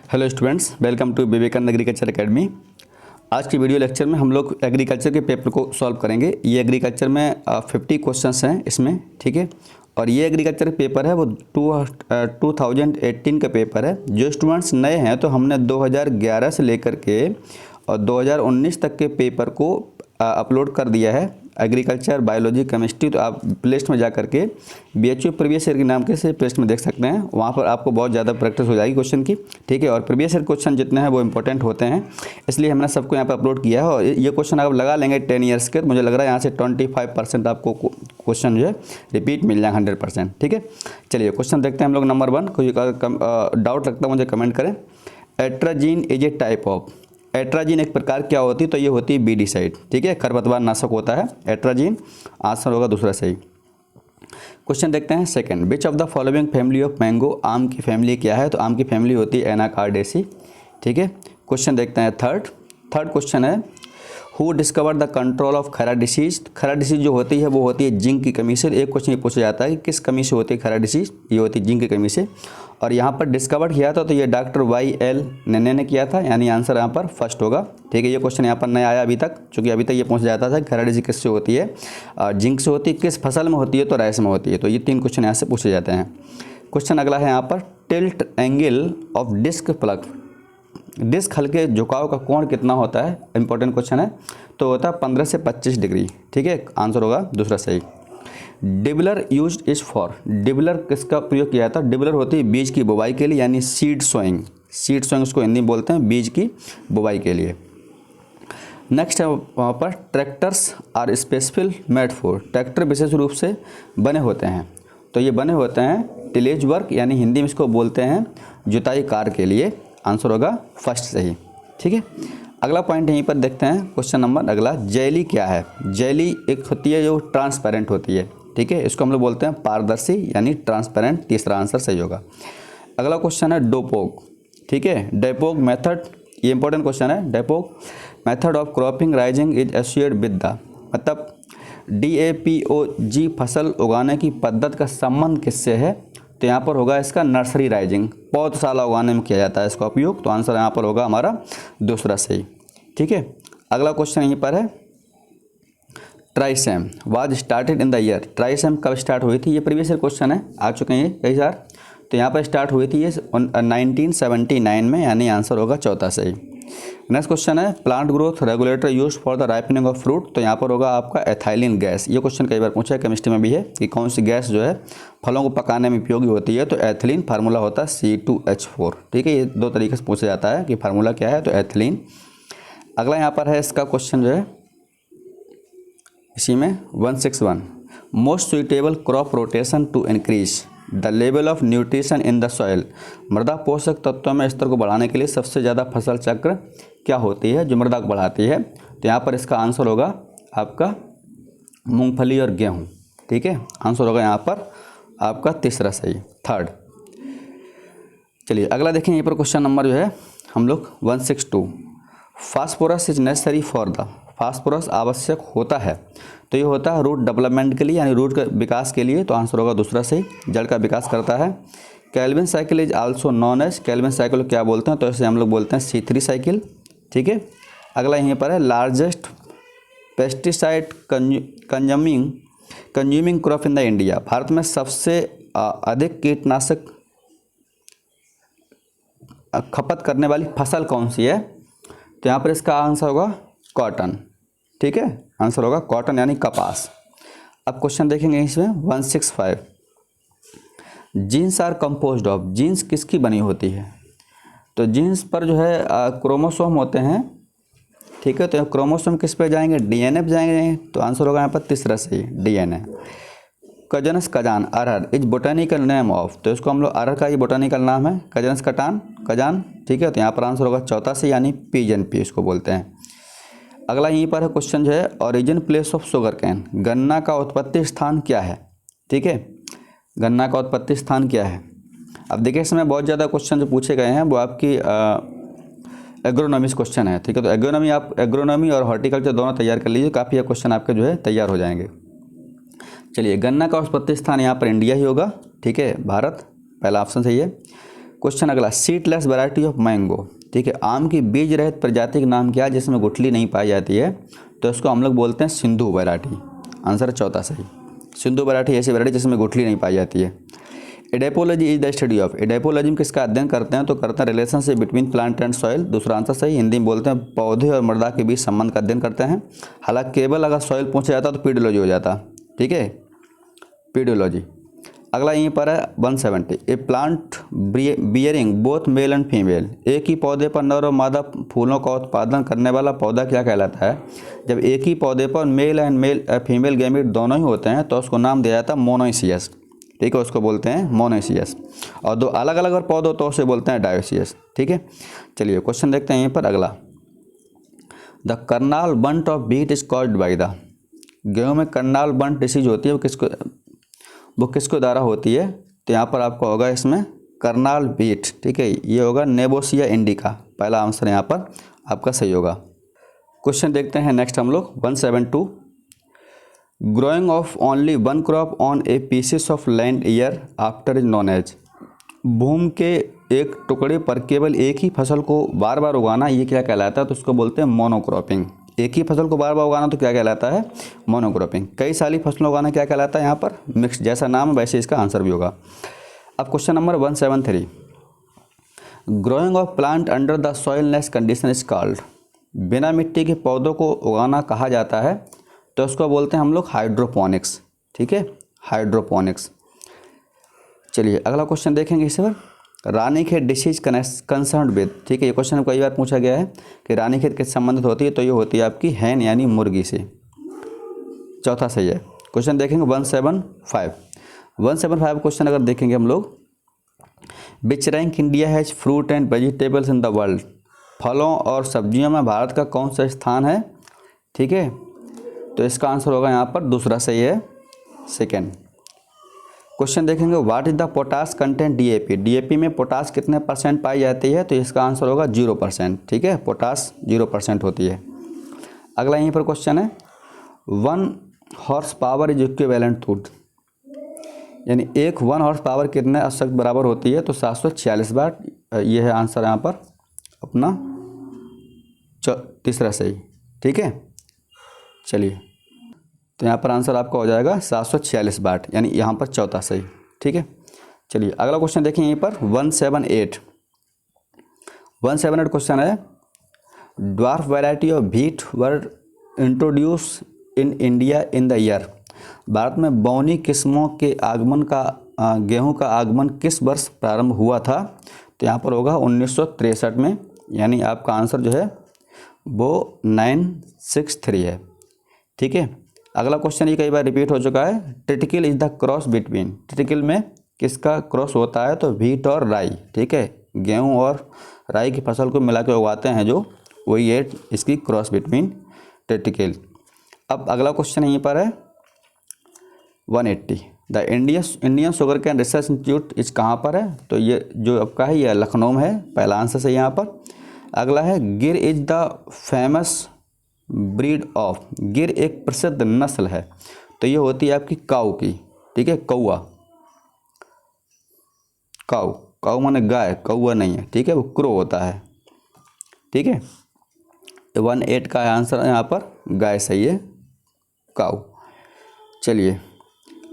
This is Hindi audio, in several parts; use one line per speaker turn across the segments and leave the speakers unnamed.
Hello students, welcome to Vivekananda agriculture academy. आज की वीडियो लेक्चर में हम लोग एग्रीकल्चर के पेपर को सॉल्व करेंगे। ये एग्रीकल्चर में 50 क्वेश्चंस हैं इसमें, ठीक है। और ये एग्रीकल्चर पेपर है वो 2018 का पेपर है। जो स्टूडेंट्स नए हैं तो हमने 2011 से लेकर के और 2019 तक के पेपर को अपलोड कर दिया है। एग्रीकल्चर, बायोलॉजी, केमिस्ट्री, तो आप प्लेलिस्ट में जा करके BHU प्रीवियस ईयर के नाम के से प्लेलिस्ट में देख सकते हैं। वहाँ पर आपको बहुत ज़्यादा प्रैक्टिस हो जाएगी क्वेश्चन की, ठीक है। और प्रीवियस ईयर क्वेश्चन जितने हैं वो इंपॉर्टेंट होते हैं, इसलिए हमने सबको यहाँ पर अपलोड किया है। और ये क्वेश्चन आप लगा लेंगे 10 ईयर्स के, मुझे लग रहा है यहाँ से 25% आपको क्वेश्चन जो है रिपीट मिल जाएगा 100%, ठीक है। चलिए क्वेश्चन देखते हैं हम लोग। नंबर 1, कोई डाउट लगता है मुझे कमेंट करें। Atrazine is a type of, atrazine एक प्रकार क्या होती है? तो ये होती है बीडीसाइड, ठीक है, खरपतवार नाशक होता है एट्राजीन। आंसर होगा दूसरा सही। क्वेश्चन देखते हैं second, which of the following family of mango, आम की फैमिली क्या है? तो आम की फैमिली होती है एनाकार्डेसी, ठीक है। क्वेश्चन देखते हैं थर्ड क्वेश्चन है, who discover the control of खरा डिसीज। खरा डिसीज जो होती है वो होती है जिंक की कमी से। एक क्वेश्चन ये पूछा जाता है कि किस कमी से होती है खरा डिसीज? ये होती है जिंक की कमी से। और यहाँ पर डिस्कवर किया था तो ये डॉक्टर YL नन्ने ने किया था, यानी आंसर यहाँ पर फर्स्ट होगा, ठीक है। ये क्वेश्चन यहाँ पर नहीं आया अभी तक, क्योंकि अभी तक ये पूछा जाता था खरा डिसीज किससे होती है, जिंक से होती है, किस फसल में होती है, तो राइस में होती है। तो ये 3 क्वेश्चन यहाँ से पूछे जाते हैं। क्वेश्चन अगला है यहाँ पर, tilt angle of disc plug. Disc हल्के झुकाव का कोण कितना होता है? इंपॉर्टेंट क्वेश्चन है। तो होता है 15 से 25 डिग्री, ठीक है। आंसर होगा दूसरा सही। Dibbler used is for, dibbler किसका प्रयोग किया था? डिबलर होती है बीज की बुवाई के लिए, यानी सीड सोइंग। सीड सोइंग उसको हिंदी में बोलते हैं, बीज की बुवाई के लिए। नेक्स्ट है वहाँ पर, tractors are specific made for, tractor विशेष रूप से बने होते हैं। तो ये बने होते हैं टिलेज वर्क, यानी हिंदी में इसको बोलते हैं जुताई कार्य के लिए। आंसर होगा फर्स्ट सही, ठीक है। अगला पॉइंट यहीं पर देखते हैं, क्वेश्चन नंबर अगला, जेली क्या है? जेली एक होती है जो ट्रांसपेरेंट होती है, ठीक है। इसको हम लोग बोलते हैं पारदर्शी, यानी ट्रांसपेरेंट। तीसरा आंसर सही होगा। अगला क्वेश्चन है डोपोग, ठीक है। डेपोग मेथड, ये इंपॉर्टेंट क्वेश्चन है। डेपोग method of cropping rising is associated with the, मतलब DAPOG फसल उगाने की पद्धति का संबंध किससे है? तो यहाँ पर होगा इसका नर्सरी राइजिंग, पौधशाला उगाने में किया जाता है इसका उपयोग। तो आंसर यहाँ पर होगा हमारा दूसरा सही, ठीक है। अगला क्वेश्चन यहीं पर है, TRYSEM was started in the year. TRYSEM कब स्टार्ट हुई थी? ये प्रीवियस ईयर क्वेश्चन है, आ चुके हैं कई बार। तो यहाँ पर स्टार्ट हुई थी ये 1979 में, यानी आंसर होगा चौथा सही। नेक्स्ट क्वेश्चन है, plant growth regulator used for the ripening of fruit. तो यहाँ पर होगा आपका एथाइलिन गैस। ये क्वेश्चन कई बार पूछा है, केमिस्ट्री में भी है कि कौन सी गैस जो है फलों को पकाने में उपयोगी होती है। तो एथिलीन, फार्मूला होता है C2H4, ठीक है। ये 2 तरीके से पूछा जाता है कि फार्मूला क्या है, तो एथिलीन। अगला यहाँ पर है इसका क्वेश्चन जो है, इसी में 161, most suitable crop rotation to increase the level of nutrition in the soil. मृदा पोषक तत्वों में स्तर को बढ़ाने के लिए सबसे ज़्यादा फसल चक्र क्या होती है जो मृदा को बढ़ाती है? तो यहाँ पर इसका आंसर होगा आपका मूंगफली और गेहूँ, ठीक है। आंसर होगा यहाँ पर आपका तीसरा सही, थर्ड। चलिए अगला देखें, यहाँ पर क्वेश्चन नंबर जो है हम लोग 162, phosphorus is necessary for the, phosphorus आवश्यक होता है। तो ये होता है रूट डेवलपमेंट के लिए, यानी रूट के विकास के लिए। तो आंसर होगा दूसरा सही, जड़ का विकास करता है। Calvin cycle is also known as, Calvin cycle क्या बोलते हैं? तो इसे हम लोग बोलते हैं C3 साइकिल, ठीक है। अगला यहीं पर है, largest pesticide consuming crop in the India. Bharat में सबसे अधिक कीटनाशक खपत करने वाली फसल कौन सी है? तो यहाँ पर इसका आंसर होगा कॉटन, ठीक है। आंसर होगा कॉटन, यानी कपास। अब क्वेश्चन देखेंगे इसमें 165, genes are composed of, genes किसकी बनी होती है? तो जीन्स पर जो है क्रोमोसोम होते हैं, ठीक है। तो क्रोमोसोम किस पे जाएंगे? DNA पे जाएंगे। तो आंसर होगा यहाँ पर तीसरा सही, DNA। Cajanus cajan arhar is botanical name of, तो इसको हम लोग, अरहर का ये बोटानिकल नाम है कजनस कजान, ठीक है। तो यहाँ पर आंसर होगा चौथा से, यानी PNP इसको बोलते हैं। अगला यहीं पर है क्वेश्चन जो है, origin place of sugar cane, गन्ना का उत्पत्ति स्थान क्या है? ठीक है, गन्ना का उत्पत्ति स्थान क्या है? अब देखिए इसमें बहुत ज़्यादा क्वेश्चन जो पूछे गए हैं वो आपकी एग्रोनॉमी क्वेश्चन है, ठीक है। तो एग्रोनॉमी और हॉर्टिकल्चर दोनों तैयार कर लीजिए, काफ़ी क्वेश्चन आपके जो है तैयार हो जाएंगे। चलिए, गन्ना का उत्पत्ति स्थान यहाँ पर इंडिया ही होगा, ठीक है, भारत, पहला ऑप्शन सही है। क्वेश्चन अगला, सीडलेस वैरायटी ऑफ मैंगो, ठीक है, आम की बीज रहित प्रजाति का नाम क्या है जिसमें गुठली नहीं पाई जाती है? तो इसको हम लोग बोलते हैं सिंधु वैरायटी। आंसर चौथा सही। सिंधु वैरायटी ऐसी वैरायटी जिसमें गुठली नहीं पाई जाती है। एडेपोलॉजी इज द स्टडी ऑफ, एडेपोलॉजी में किसका अध्ययन करते हैं? तो करते हैं relationship between plant and soil. दूसरा आंसर सही। हिंदी में बोलते हैं पौधे और मृदा के बीच संबंध का अध्ययन करते हैं। हालांकि केवल अगर सॉइल पूछा जाता तो पीडियोलॉजी हो जाता, ठीक है, पीडियोलॉजी। अगला यहीं पर है 170, a plant bearing both male and female, एक ही पौधे पर नर और मादा फूलों का उत्पादन करने वाला पौधा क्या कहलाता है? जब एक ही पौधे पर मेल एंड फीमेल गैमेट दोनों ही होते हैं तो उसको नाम दिया जाता है मोनोइसियस, ठीक है, उसको बोलते हैं मोनोइसियस। और दो अलग अलग अगर पौधे तो उसे बोलते हैं डायोसियस, ठीक है। चलिए क्वेश्चन देखते हैं यहीं पर अगला, the Karnal bunt of wheat is called by the, गेहूँ में कर्नाल बंट डिसीज होती है वो किसको द्वारा होती है? तो यहाँ पर आपको होगा इसमें कर्नाल बीट, ठीक है, ये होगा नेबोसिया इंडिका। पहला आंसर यहाँ पर आपका सही होगा। क्वेश्चन देखते हैं नेक्स्ट हम लोग 172, growing of only one crop on a pieces of land year after is known as, भूमि के एक टुकड़े पर केवल एक ही फसल को बार बार उगाना, ये क्या कहलाता है? तो उसको बोलते हैं मोनोक्रॉपिंग। एक ही फसल को बार बार उगाना तो क्या कहलाता है? मोनोक्रॉपिंग। कई सारी फसलों उगाना क्या कहलाता है? यहाँ पर मिक्स, जैसा नाम है वैसे इसका आंसर भी होगा। अब question number 173, growing of plant under the soilless condition is called, बिना मिट्टी के पौधों को उगाना कहा जाता है तो उसको बोलते हैं हम लोग हाइड्रोपोनिक्स, ठीक है, हाइड्रोपोनिक्स। चलिए अगला क्वेश्चन देखेंगे इस पर, रानीखेत डिसीज कंसर्न विद, ठीक है, ये क्वेश्चन कई बार पूछा गया है कि रानीखेत किससे संबंधित होती है? तो ये होती है आपकी हैन यानी मुर्गी से। चौथा सही है। क्वेश्चन देखेंगे 175 क्वेश्चन अगर देखेंगे हम लोग, विच rank India has fruit and vegetables in the world, फलों और सब्जियों में भारत का कौन सा स्थान है? ठीक है, तो इसका आंसर होगा यहाँ पर दूसरा सही है, सेकेंड। क्वेश्चन देखेंगे, what is the potash content DAP, DAP में पोटास कितने % पाई जाती है? तो इसका आंसर होगा 0%, ठीक है, पोटास 0% होती है। अगला यहीं पर क्वेश्चन है, 1 horse power is equivalent to, यानी 1 हॉर्स पावर कितने अश्वशक्ति बराबर होती है? तो 746 वाट, ये है आंसर यहाँ पर अपना तीसरा सही, ठीक है। चलिए तो यहाँ पर आंसर आपका हो जाएगा 746 वाट, यानी यहाँ पर चौथा सही, ठीक है। चलिए अगला क्वेश्चन देखें यहीं पर 178 क्वेश्चन है, dwarf variety of wheat were introduce in India in the year, Bharat में बौनी किस्मों के आगमन का गेहूं का आगमन किस वर्ष प्रारंभ हुआ था? तो यहाँ पर होगा 1963 में, यानी आपका आंसर जो है वो 963 है, ठीक है। अगला क्वेश्चन ये कई बार रिपीट हो चुका है, triticale is the cross between, triticale में किसका क्रॉस होता है? तो व्हीट और राई, ठीक है, गेहूं और राई की फसल को मिला के उगाते हैं जो, वही है इसकी क्रॉस बिटवीन ट्रिटिकल। अब अगला क्वेश्चन यहीं पर है 180, the Indian sugar cane research institute इस कहाँ पर है? तो ये जो आपका है ये लखनऊ में है, पहला आंसर सही यहाँ पर। अगला है, गिर is the famous breed of, गिर एक प्रसिद्ध नस्ल है, तो ये होती है आपकी काऊ की, ठीक है, कौआ, काऊ माने गाय, कौआ नहीं है, ठीक है, वो क्रो होता है, ठीक है। 18 का आंसर यहाँ पर गाय सही है, काऊ। चलिए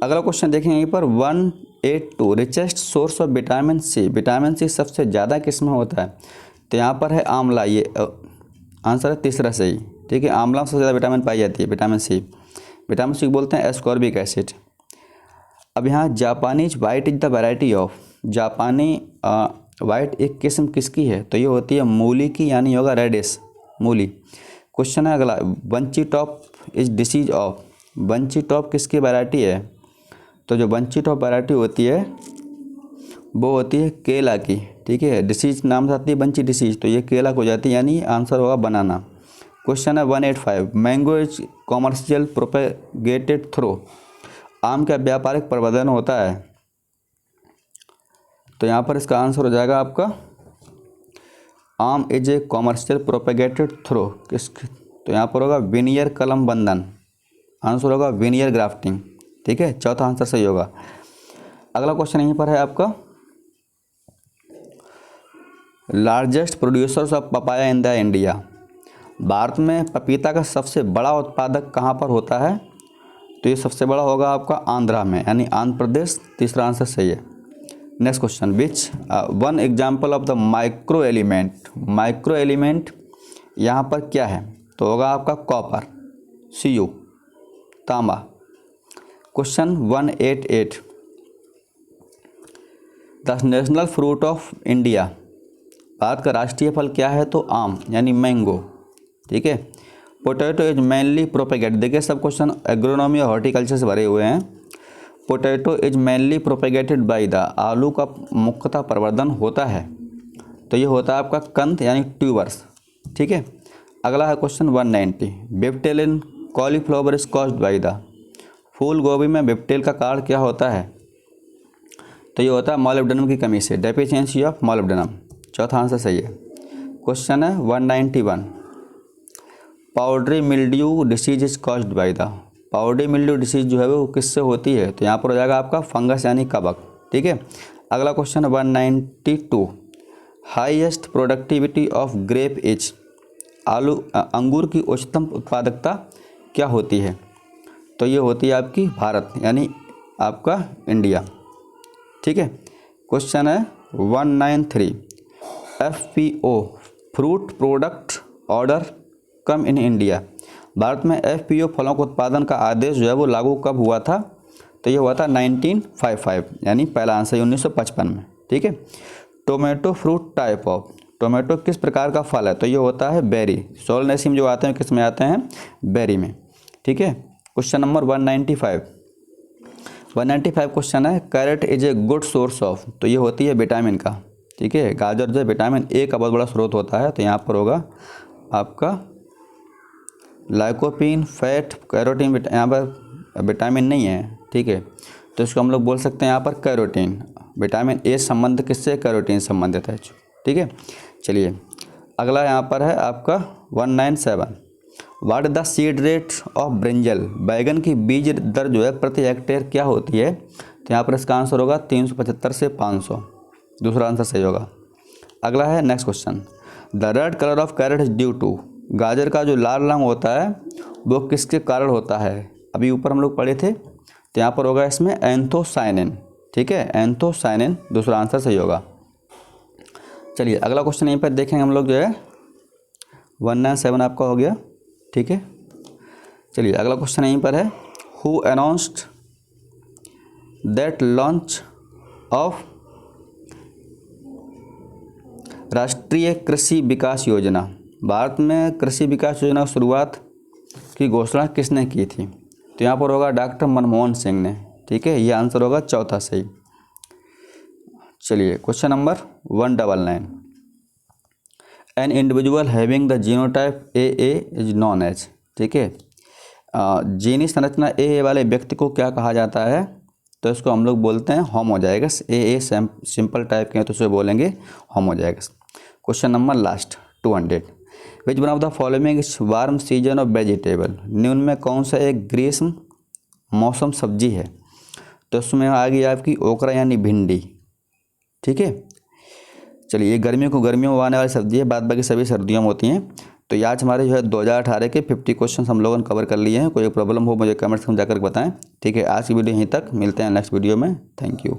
अगला क्वेश्चन देखें यहीं पर 182, richest source of vitamin C, vitamin C सबसे ज़्यादा किस में होता है? तो यहाँ पर है आंवला, ये आंसर है तीसरा सही, ठीक है, आंवला में सबसे ज़्यादा विटामिन पाई जाती है, विटामिन सी को बोलते हैं एस्कॉर्बिक एसिड। अब यहाँ Japanese white is the variety of, जापानी वाइट एक किस्म किसकी है? तो ये होती है मूली की, यानी होगा रेडिश मूली। क्वेश्चन है अगला, bunchy top is disease of, bunchy top किसकी वैरायटी है? तो जो बंची टॉप वैरायटी होती है वो होती है केला की, ठीक है, डिसीज नाम से आती है बंची डिसीज, तो ये केला को जाती है, यानी आंसर होगा बनाना। क्वेश्चन है 185, mango is commercial propagated through, आम का व्यापारिक प्रवर्धन होता है? तो यहाँ पर इसका आंसर हो जाएगा आपका, आम is a commercial propagated through किस, तो यहाँ पर होगा विनियर कलम बंधन, आंसर होगा विनियर ग्राफ्टिंग, ठीक है, चौथा आंसर सही होगा। अगला क्वेश्चन यहीं पर है आपका largest producers of papaya in the India. Bharat में पपीता का सबसे बड़ा उत्पादक कहाँ पर होता है? तो ये सबसे बड़ा होगा आपका आंध्रा में, यानी आंध्र प्रदेश। तीसरा आंसर सही है। Next question, which one example of the micro element. Micro element यहाँ पर क्या है? तो होगा आपका कॉपर, Cu, तांबा। Question 188, the national fruit of India. Bharat का राष्ट्रीय फल क्या है? तो आम, यानी मैंगो। ठीक है। Potato is mainly propagate. देखिए सब क्वेश्चन एग्रोनॉमी और हॉर्टिकल्चर से भरे हुए हैं। Potato is mainly propagated by the. आलू का मुख्यतः प्रवर्धन होता है, तो ये होता है आपका कंद, यानी ट्यूबर्स। ठीक है। अगला है question 190, whiptail in cauliflower is caused by the. फूल गोभी में बिप्टेल का कारण क्या होता है? तो ये होता है मॉलिब्डेनम की कमी से, डेफिशिएंसी ऑफ मॉलिब्डेनम। चौथा आंसर सही है। क्वेश्चन है 191, powdery mildew disease is caused by the. Powdery mildew disease जो है वो किससे होती है? तो यहाँ पर हो जाएगा आपका फंगस, यानी कवक। ठीक है। अगला question 192, highest productivity of grape is. अंगूर की उच्चतम उत्पादकता क्या होती है? तो ये होती है आपकी भारत, यानी आपका इंडिया। ठीक है। क्वेश्चन है 193, FPO fruit product order come in India. Bharat में FPO फलों के उत्पादन का आदेश जो है वो लागू कब हुआ था? तो ये हुआ था 1955, यानी पहला आंसर 1955 में। ठीक है। Tomato fruit type of. Tomato किस प्रकार का फल है? तो ये होता है बेरी। सोलनेसिम जो आते हैं किस में आते हैं? बेरी में। ठीक है। क्वेश्चन नंबर 195 क्वेश्चन है, carrot is a good source of. तो ये होती है विटामिन का। ठीक है। गाजर जो विटामिन ए का बहुत बड़ा स्रोत होता है, तो यहाँ पर होगा आपका लाइकोपीन, फैट, कैरोटीन। यहाँ पर विटामिन नहीं है। ठीक है। तो इसको हम लोग बोल सकते हैं यहाँ पर कैरोटीन। विटामिन ए संबंध किससे? कैरोटीन संबंधित है। ठीक है। चलिए अगला यहाँ पर है आपका 197, what the seed rate of brinjal. बैगन की बीज दर जो है प्रति हेक्टेयर क्या होती है? तो यहाँ पर इसका आंसर होगा 375 से 500। दूसरा आंसर सही होगा। अगला है next question, the red colour of carrot is due to. गाजर का जो लाल रंग होता है वो किसके कारण होता है? अभी ऊपर हम लोग पढ़े थे, तो यहाँ पर होगा इसमें एंथोसाइनिन। ठीक है, एंथोसाइनिन। दूसरा आंसर सही होगा। चलिए अगला क्वेश्चन यहीं पर देखेंगे हम लोग जो है 197 आपका हो गया। ठीक है। चलिए अगला क्वेश्चन यहीं पर है, who announced that launch of राष्ट्रीय कृषि विकास योजना। भारत में कृषि विकास योजना की शुरुआत की घोषणा किसने की थी? तो यहाँ पर होगा डॉक्टर मनमोहन सिंह ने। ठीक है। ये आंसर होगा चौथा सही। चलिए question number 199, an individual having the genotype AA is known as. ठीक है। जीनी संरचना AA वाले व्यक्ति को क्या कहा जाता है? तो इसको हम लोग बोलते हैं होमोजाइगस। AA सिंपल टाइप के हैं तो उसे बोलेंगे homozygous. Question number last 200, which one of the following is warm season of vegetable. निम्न में कौन सा एक ग्रीष्म मौसम सब्जी है? तो उसमें आ गई आपकी ओकरा, यानी भिंडी। ठीक है। चलिए गर्मियों को गर्मियों में आने वाली सब्जी है, बाद बाकी सभी सर्दियों में होती हैं। तो ये आज हमारे जो है 2018 के 50 क्वेश्चन हम लोगों ने कवर कर लिए हैं। कोई प्रॉब्लम हो मुझे कमेंट्स में जाकर बताएं। ठीक है। आज की वीडियो यहीं तक, मिलते हैं नेक्स्ट वीडियो में। Thank you.